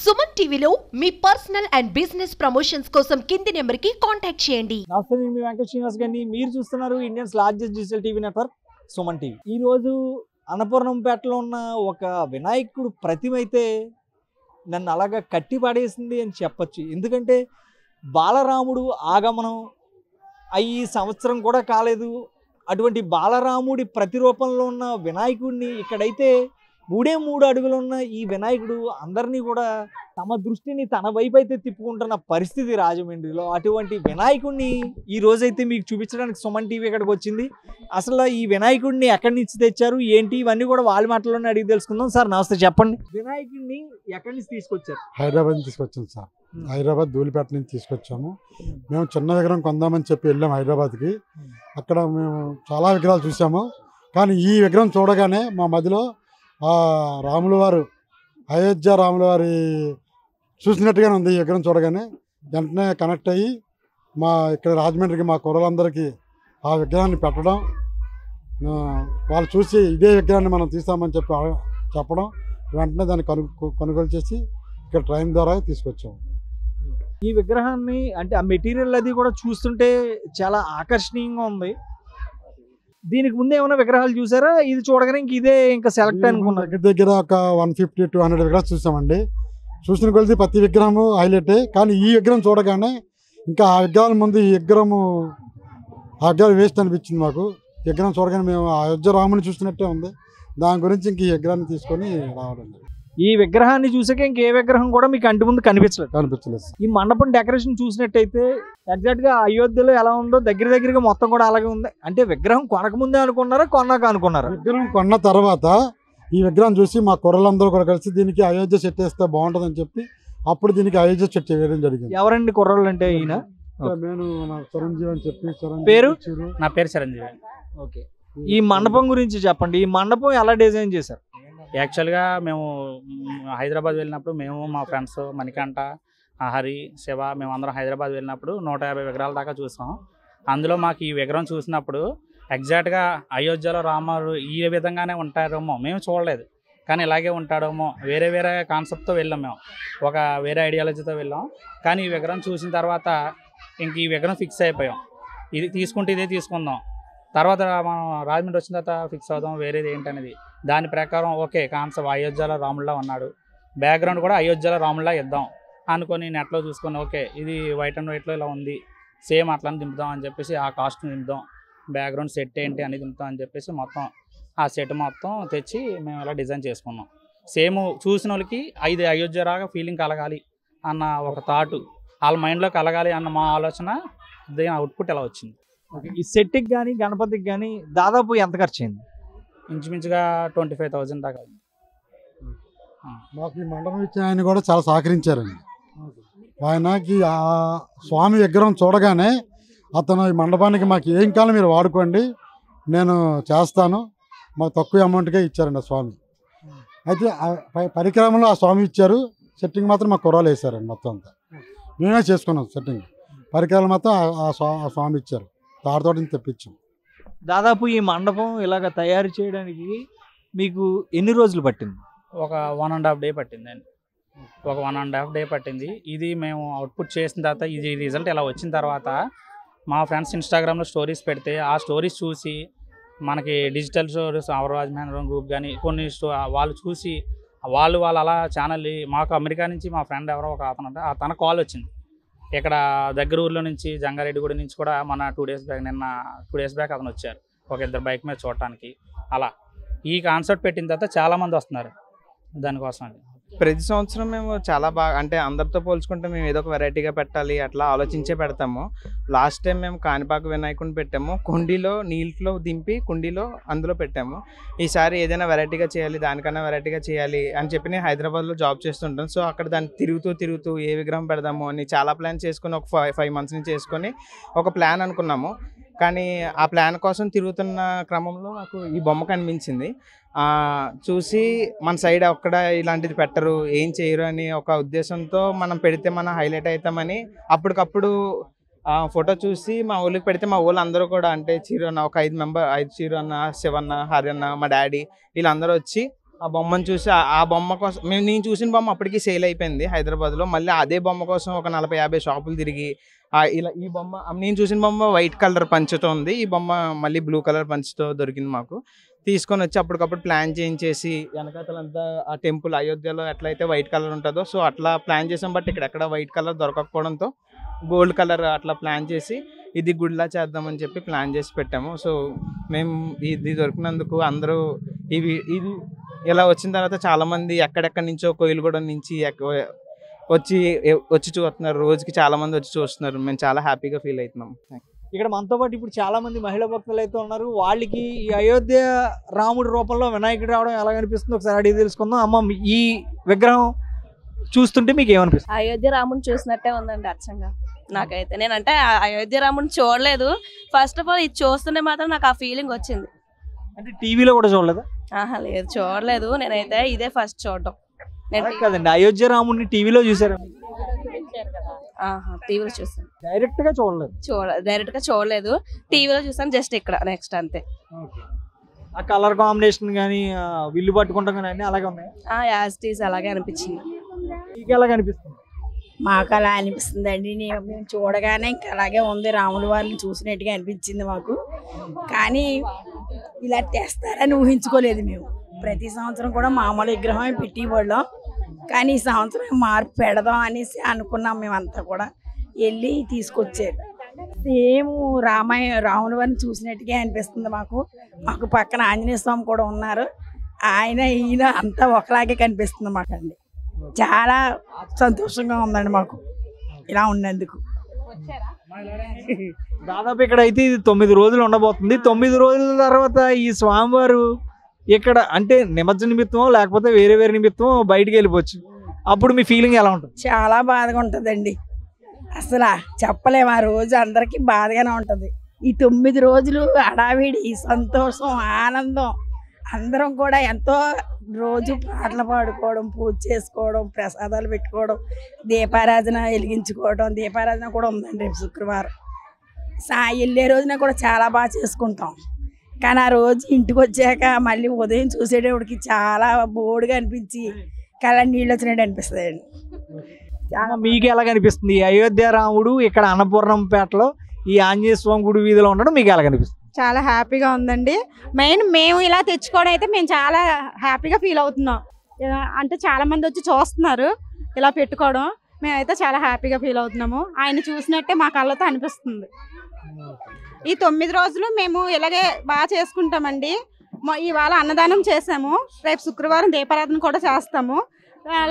సుమన్ టీవీలో మీ personal and business promotions కోసం కింది నెంబర్కి కాంటాక్ట్ చేయండి. నమస్తే, నేను మీ వెంకట శ్రీనివాస్ గారిని. మీరు చూస్తున్నారు Indians largest digital TV network Suman TV. ఈరోజు అన్నపూర్ణంపేటలో ఉన్న ఒక వినాయకుడు ప్రతిమ అయితే నన్ను అలాగా కట్టి పడేసింది అని చెప్పచ్చు. ఎందుకంటే బాలరాముడు ఆగమనం అయ్యి సంవత్సరం కూడా కాలేదు. అటువంటి బాలరాముడి ప్రతిరూపంలో ఉన్న వినాయకుడిని ఇక్కడైతే 3 అడుగులు ఉన్న ఈ వినాయకుడు అందరినీ కూడా తమ దృష్టిని తన వైపు అయితే తిప్పుకుంటున్న పరిస్థితి రాజమండ్రిలో. అటువంటి వినాయకుడిని ఈ రోజైతే మీకు చూపించడానికి సుమన్ టీవీ ఇక్కడికి వచ్చింది. అసలు ఈ వినాయకుడిని ఎక్కడి నుంచి తెచ్చారు ఏంటి ఇవన్నీ కూడా వాళ్ళ మాటల్లోనే అడిగి తెలుసుకుందాం. సార్ నమస్తే, చెప్పండి. వినాయకుడిని ఎక్కడి నుంచి తీసుకొచ్చారు? హైదరాబాద్ నుంచి తీసుకొచ్చాం సార్. హైదరాబాద్ ధూళిపేట నుంచి తీసుకొచ్చాము. మేము చిన్న విగ్రహం కొందామని చెప్పి వెళ్ళాం హైదరాబాద్కి. అక్కడ మేము చాలా విగ్రహాలు చూసాము. కానీ ఈ విగ్రహం చూడగానే మా మధ్యలో రాముల వారు, అయోధ్య రాముల వారి చూసినట్టుగానే ఉంది. ఈ విగ్రహం చూడగానే వెంటనే కనెక్ట్ అయ్యి మా ఇక్కడ రాజమండ్రికి మా కుర్రలందరికీ ఆ విగ్రహాన్ని పెట్టడం, వాళ్ళు చూసి ఇదే విగ్రహాన్ని మనం తీస్తామని చెప్పడం, వెంటనే దాన్ని కొనుగోలు చేసి ఇక్కడ ట్రైన్ ద్వారా తీసుకొచ్చాము. ఈ విగ్రహాన్ని అంటే ఆ మెటీరియల్ అది కూడా చూస్తుంటే చాలా ఆకర్షణీయంగా ఉంది. దీనికి ముందు ఏమైనా విగ్రహాలు చూసారా? ఇది చూడగానే ఇంక ఇదే ఇంకా సెలెక్ట్ అనుకున్నా. దగ్గర ఒక 150-200 విగ్రహాలు చూసామండి. చూసిన కొలిది ప్రతి విగ్రహము హైలైటే. కానీ ఈ విగ్రహం చూడగానే ఇంకా ఆ విగ్రహాల ముందు ఈ విగ్రహం వేస్ట్ అనిపించింది మాకు. విగ్రహం చూడగానే మేము అయోధ్య రాముని చూసినట్టే ఉంది. దాని గురించి ఇంక ఈ విగ్రహాన్ని తీసుకొని రావడం. ఈ విగ్రహాన్ని చూసాక ఇంకే విగ్రహం కూడా మీకు కంటి ముందు కనిపించలేదు. ఈ మండపం డెకరేషన్ చూసినట్టయితే ఎగ్జాక్ట్ గా అయోధ్యలో ఎలా ఉందో దగ్గరగా మొత్తం కూడా అలాగే ఉంది. అంటే విగ్రహం కొనక ముందే అనుకున్నారా, కొన్నాక అనుకున్నారా? విగ్రహం కొన్న తర్వాత ఈ విగ్రహం చూసి మా కుర్రలందరూ కూడా కలిసి దీనికి అయోధ్య సెట్ వేస్తే బాగుంటుందని చెప్పి అప్పుడు దీనికి అయోధ్య సెట్ వేయడం జరిగింది. ఎవరండి కుర్రలు అంటే? ఈయన నేను చిరంజీవి అని చెప్పి. పేరు? నా పేరు చిరంజీవి. ఓకే. ఈ మండపం గురించి చెప్పండి. ఈ మండపం ఎలా డిజైన్ చేశారు? యాక్చువల్గా మేము హైదరాబాద్ వెళ్ళినప్పుడు మేము మా ఫ్రెండ్స్ మణికంఠ, హరి, శివ మేమందరం హైదరాబాద్ వెళ్ళినప్పుడు 150 విగ్రహాల దాకా చూసాం. అందులో మాకు ఈ విగ్రహం చూసినప్పుడు ఎగ్జాక్ట్గా అయోధ్యలో రాముడు ఈ విధంగానే ఉంటారేమో మేము చూడలేదు, కానీ ఇలాగే ఉంటాడేమో వేరే కాన్సెప్ట్తో వెళ్ళాం. మేము ఒక వేరే ఐడియాలజీతో వెళ్ళాం. కానీ ఈ విగ్రహం చూసిన తర్వాత ఇంక ఈ విగ్రహం ఫిక్స్ అయిపోయాం. ఇది తీసుకుంటే ఇదే తీసుకుందాం. తర్వాత మనం రాజమండ్రి వచ్చిన తర్వాత ఫిక్స్ అవుదాం వేరేది ఏంటనేది. దాని ప్రకారం ఓకే కాన్సెప్ట్ అయోధ్యలో రాముడిలా ఉన్నాడు, బ్యాక్గ్రౌండ్ కూడా అయోధ్యలో రాముడిలా ఇద్దాం అనుకొని నెట్లో చూసుకొని ఓకే ఇది వైట్ అండ్ వైట్లో ఇలా ఉంది, సేమ్ అట్లని దింపుదాం అని చెప్పేసి ఆ కాస్ట్ని దింపుదాం, బ్యాక్గ్రౌండ్ సెట్ ఏంటి అని దింపుదాం అని చెప్పేసి మొత్తం ఆ సెట్ మొత్తం తెచ్చి మేము ఇలా డిజైన్ చేసుకున్నాం. సేమ్ చూసిన వాళ్ళకి ఇది అయోధ్యలాగా ఫీలింగ్ కలగాలి అన్న ఒక థాటు వాళ్ళ మైండ్లో కలగాలి అన్న మా ఆలోచన, దీని అవుట్పుట్ ఎలా వచ్చింది. ఈ సెట్కి కానీ గణపతికి కానీ దాదాపు ఎంత ఖర్చు అయింది? ఇంచుమించుగా 25,000 దాకా. మాకు ఈ మండపం ఇచ్చిన ఆయన కూడా చాలా సహకరించారండి. ఆయనకి ఆ స్వామి విగ్రహం చూడగానే అతను ఈ మండపానికి మాకు ఏం కాలం మీరు వాడుకోండి నేను చేస్తాను, మాకు తక్కువ అమౌంట్కే ఇచ్చారండి ఆ స్వామి. అయితే పరికరంలో ఆ స్వామి ఇచ్చారు, సెట్టింగ్ మాత్రం మా కుర్రాలు వేసారండి. మొత్తం అంతా మేమే చేసుకున్నాం సెట్టింగ్. పరికరాలు మాత్రం ఆ స్వామి ఇచ్చారు, తాడుతోటి తెప్పించాం. దాదాపు ఈ మండపం ఇలాగ తయారు చేయడానికి మీకు ఎన్ని రోజులు పట్టింది? ఒక 1.5 డే పట్టింది అండి. ఒక 1.5 డే పట్టింది. ఇది మేము అవుట్పుట్ చేసిన తర్వాత ఇది రిజల్ట్ ఇలా వచ్చిన తర్వాత మా ఫ్రెండ్స్ ఇన్స్టాగ్రామ్లో స్టోరీస్ పెడితే ఆ స్టోరీస్ చూసి మనకి డిజిటల్ స్టోరీస్ రాజమహేంద్రం గ్రూప్ కానీ కొన్ని వాళ్ళు చూసి వాళ్ళు అలా ఛానల్ మాకు అమెరికా నుంచి మా ఫ్రెండ్ ఎవరో ఒక అతను అంటే తన కాల్ వచ్చింది. ఇక్కడ దగ్గర ఊర్లో నుంచి జంగారెడ్డిగూడ నుంచి కూడా మన 2 డేస్ బ్యాక్ అతను వచ్చారు ఒక 2 బైక్ మీద చూడటానికి. అలా ఈ కాన్సెప్ట్ పెట్టిన తర్వాత చాలామంది వస్తున్నారు దానికోసం. అది ప్రతి సంవత్సరం మేము చాలా బాగా అంటే అందరితో పోల్చుకుంటే మేము ఏదో ఒక వెరైటీగా పెట్టాలి అట్లా ఆలోచించే పెడతాము. లాస్ట్ టైం మేము కాణిపాక వినాయకుడిని పెట్టాము, కుండీలో నీళ్ళలో దింపి కుండీలో అందులో పెట్టాము. ఈసారి ఏదైనా వెరైటీగా చేయాలి, దానికన్నా వెరైటీగా చేయాలి అని చెప్పి నేను హైదరాబాద్లో జాబ్ చేస్తుంటాను. సో అక్కడ దాన్ని తిరుగుతూ ఏ విగ్రహం పెడదాము అని చాలా ప్లాన్ చేసుకుని ఒక 5 months నుంచి చేసుకొని ఒక ప్లాన్ అనుకున్నాము. కానీ ఆ ప్లాన్ కోసం తిరుగుతున్న క్రమంలో నాకు ఈ బొమ్మ కనిపించింది. చూసి మన సైడ్ ఒక్కడ ఇలాంటిది పెట్టరు, ఏం చేయరు అని ఒక ఉద్దేశంతో మనం పెడితే మనం హైలైట్ అవుతామని అప్పటికప్పుడు ఫోటో చూసి మా ఊళ్ళకి పెడితే మా ఊళ్ళో అందరూ కూడా అంటే చీరు అన్న ఒక 5 చీరు అన్న, శివన్న, హరి అన్న, మా డాడీ వీళ్ళందరూ వచ్చి ఆ బొమ్మను చూసి ఆ బొమ్మ కోసం నేను చూసిన బొమ్మ అప్పటికి సేల్ అయిపోయింది హైదరాబాద్లో. మళ్ళీ అదే బొమ్మ కోసం ఒక 40-50 షాపులు తిరిగి ఇలా ఈ బొమ్మ నేను చూసిన బొమ్మ వైట్ కలర్ పంచుతో ఉంది, ఈ బొమ్మ మళ్ళీ బ్లూ కలర్ పంచుతో దొరికింది మాకు. తీసుకొని వచ్చి అప్పటికప్పుడు ప్లాన్ చేయించేసి వెనకాతలంతా ఆ టెంపుల్ అయోధ్యలో ఎట్లయితే వైట్ కలర్ ఉంటుందో సో అట్లా ప్లాన్ చేసాం. బట్ ఇక్కడ వైట్ కలర్ దొరకకపోవడంతో గోల్డ్ కలర్ అట్లా ప్లాన్ చేసి ఇది గుడిలా చేద్దామని చెప్పి ప్లాన్ చేసి పెట్టాము. సో మేము ఇది దొరికినందుకు అందరూ ఇది ఇలా వచ్చిన తర్వాత చాలామంది ఎక్కడెక్కడి నుంచో కోయిలగూడెం నుంచి వచ్చి చూస్తున్నారు, రోజుకి చాలామంది వచ్చి చూస్తున్నారు. మేము చాలా హ్యాపీగా ఫీల్ అవుతున్నాం. ఇక్కడ మనతో పాటు ఇప్పుడు చాలా మంది మహిళా భక్తులు అయితే ఉన్నారు. వాళ్ళకి ఈ అయోధ్య రాముడి రూపంలో వినాయకుడు రావడం ఎలా అనిపిస్తుంది ఒకసారి అడిగి తెలుసుకుందాం. అమ్మ, ఈ విగ్రహం చూస్తుంటే మీకు ఏమనిపిస్తుంది? అయోధ్య రాముని చూసినట్టే ఉందండి అచ్చంగా నాకైతే. నేనంటే అయోధ్య రాముని చూడలేదు, ఫస్ట్ ఆఫ్ ఆల్ ఇది చూస్తుంటే మాత్రం నాకు ఆ ఫీలింగ్ వచ్చింది. అంటే టీవీలో కూడా చూడలేదా? ఆహా లేదు, చూడలేదు. నేనైతే ఇదే ఫస్ట్ చూడటం. కదండి, అయోధ్య రాముడిని టీవీలో చూసారా? టీవీలో చూసాను, డైరెక్ట్ గా చూడలేదు. డైరెక్ట్ గా చూడలేదు, టీవీలో చూసాను జస్ట్ ఇక్కడ నెక్స్ట్ అంతే. ఆ కలర్ కాంబినేషన్ కానీ విల్లు పట్టుకుంటాం కానీ అన్ని అలాగే ఉన్నాయి. యాజ్ టీజ్ అలాగే అనిపించింది. మీకు ఎలాగ అనిపిస్తుంది? మాకు అలా అనిపిస్తుంది అండి. మేము చూడగానే ఇంకా అలాగే ఉంది, రాముల వారిని చూసినట్టుగా అనిపించింది మాకు. కానీ ఇలా తెస్తారని ఊహించుకోలేదు మేము. ప్రతి సంవత్సరం కూడా మామూలు విగ్రహం పెట్టేవాళ్ళం, కానీ ఈ సంవత్సరం మార్పు పెడదాం అనేసి అనుకున్నాం. మేమంతా కూడా వెళ్ళి తీసుకొచ్చారు. సేమ్ రాముల వారిని చూసినట్టుగా అనిపిస్తుంది మాకు. మాకు పక్కన ఆంజనేయ స్వామి కూడా ఉన్నారు, ఈయన అంతా ఒకలాగే కనిపిస్తుంది మాకండి. చాలా సంతోషంగా ఉందండి మాకు ఇలా ఉన్నందుకు. దాదాపు ఇక్కడ అయితే ఇది 9 రోజులు ఉండబోతుంది. 9 రోజుల తర్వాత ఈ స్వామివారు ఇక్కడ అంటే నిమజ్జన నిమిత్తమో లేకపోతే వేరే నిమిత్తమో బయటికి వెళ్ళిపోవచ్చు. అప్పుడు మీ ఫీలింగ్ ఎలా ఉంటుంది? చాలా బాధగా ఉంటుందండి, అసలు చెప్పలేము. ఆ రోజు అందరికీ బాధగానే ఉంటుంది. ఈ 9 రోజులు హడావిడి, సంతోషం, ఆనందం, అందరం కూడా ఎంతో రోజు పాటలు పాడుకోవడం, పూజ చేసుకోవడం, ప్రసాదాలు పెట్టుకోవడం, దీపారాధన వెలిగించుకోవడం. దీపారాధన కూడా ఉందండి రేపు శుక్రవారం. వెళ్ళే రోజున కూడా చాలా బాగా చేసుకుంటాం. కానీ ఆ రోజు ఇంటికి వచ్చాక మళ్ళీ ఉదయం చూసేటప్పటికి చాలా బోర్డుగా అనిపించి కళ్ళ నీళ్ళు వచ్చినట్టు అనిపిస్తుంది అండి. మీకు ఎలాగ అనిపిస్తుంది? ఈ అయోధ్య రాముడు ఇక్కడ అన్నపూర్ణంపేటలో ఈ ఆంజనేయ స్వామి గుడి వీధిలో ఉండడం మీకు ఎలాగ అనిపిస్తుంది? చాలా హ్యాపీగా ఉందండి. మెయిన్ మేము ఇలా తెచ్చుకోవడం అయితే మేము చాలా హ్యాపీగా ఫీల్ అవుతున్నాం. అంటే చాలా మంది వచ్చి చూస్తున్నారు ఇలా పెట్టుకోవడం, మేమైతే చాలా హ్యాపీగా ఫీల్ అవుతున్నాము. ఆయన చూసినట్టే మా కళ్ళతో అనిపిస్తుంది. ఈ 9 రోజులు మేము ఇలాగే బాగా చేసుకుంటామండి. ఇవాళ అన్నదానం చేసాము, రేపు శుక్రవారం దీపారాధన కూడా చేస్తాము,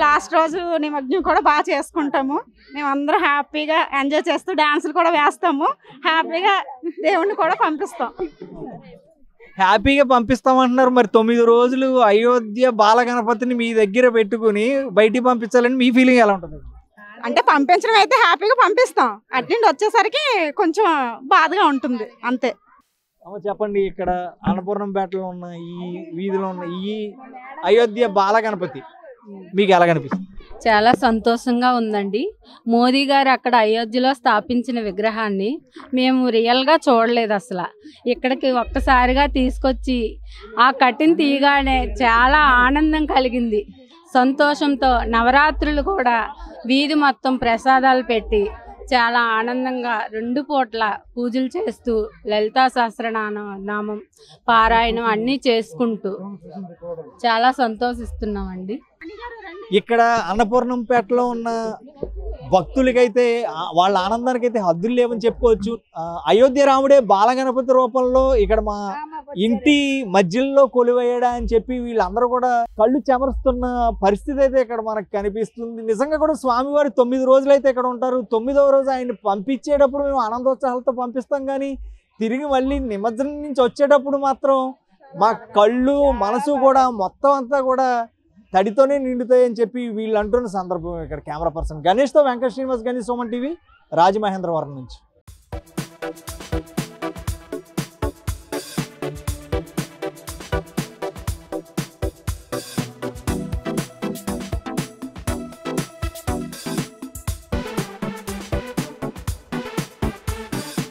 లాస్ట్ రోజు నిమజ్జనం కూడా బాగా చేసుకుంటాము. మేము అందరం హ్యాపీగా ఎంజాయ్ చేస్తూ డాన్సులు కూడా వేస్తాము, హ్యాపీగా దేవుణ్ణి కూడా పంపిస్తాం. హ్యాపీగా పంపిస్తామంటున్నారు. మరి 9 రోజులు అయోధ్య బాలగణపతిని మీ దగ్గర పెట్టుకుని బయటికి పంపించాలని మీ ఫీలింగ్ ఎలా ఉంటుంది? అంటే పంపించడం అయితే హ్యాపీగా పంపిస్తాం, అట్నుండి వచ్చేసరికి కొంచెం బాధగా ఉంటుంది అంతే. చెప్పండి, ఇక్కడ అన్నపూర్ణంపేటలో ఉన్న ఈ వీధిలో ఉన్న ఈ అయోధ్య బాలగణపతి మీకు ఎలా కనిపిస్తుంది? చాలా సంతోషంగా ఉందండి. మోదీ గారు అక్కడ అయోధ్యలో స్థాపించిన విగ్రహాన్ని మేము రియల్గా చూడలేదు అసలు. ఇక్కడికి ఒక్కసారిగా తీసుకొచ్చి ఆ కట్టిని తీయగానే చాలా ఆనందం కలిగింది. సంతోషంతో నవరాత్రులు కూడా వీధి మొత్తం ప్రసాదాలు పెట్టి చాలా ఆనందంగా 2 పూట్ల పూజలు చేస్తూ లలితా సహస్రనామం పారాయణం అన్నీ చేసుకుంటూ చాలా సంతోషిస్తున్నామండి. ఇక్కడ అన్నపూర్ణంపేటలో ఉన్న భక్తులకైతే వాళ్ళ ఆనందానికి అయితే హద్దులు లేవని చెప్పుకోవచ్చు. అయోధ్య రాముడే బాలగణపతి రూపంలో ఇక్కడ మా ఇంటి మధ్యలో కొలువయ్యాడా అని చెప్పి వీళ్ళందరూ కూడా కళ్ళు చెమరుస్తున్న పరిస్థితి అయితే ఇక్కడ మనకు కనిపిస్తుంది. నిజంగా కూడా స్వామివారి 9 రోజులు అయితే ఇక్కడ ఉంటారు. 9వ రోజు ఆయన పంపించేటప్పుడు మేము ఆనందోత్సాహాలతో పంపిస్తాం, కానీ తిరిగి మళ్ళీ నిమజ్జనం నుంచి వచ్చేటప్పుడు మాత్రం మా కళ్ళు మనసు కూడా మొత్తం అంతా కూడా తడితోనే నిండుతాయని చెప్పి వీళ్ళు అంటున్న సందర్భం. ఇక్కడ కెమెరా పర్సన్ గణేష్తో వెంకట శ్రీనివాస్, గణేష్, సుమన్ టీవీ, రాజమహేంద్రవరం నుంచి.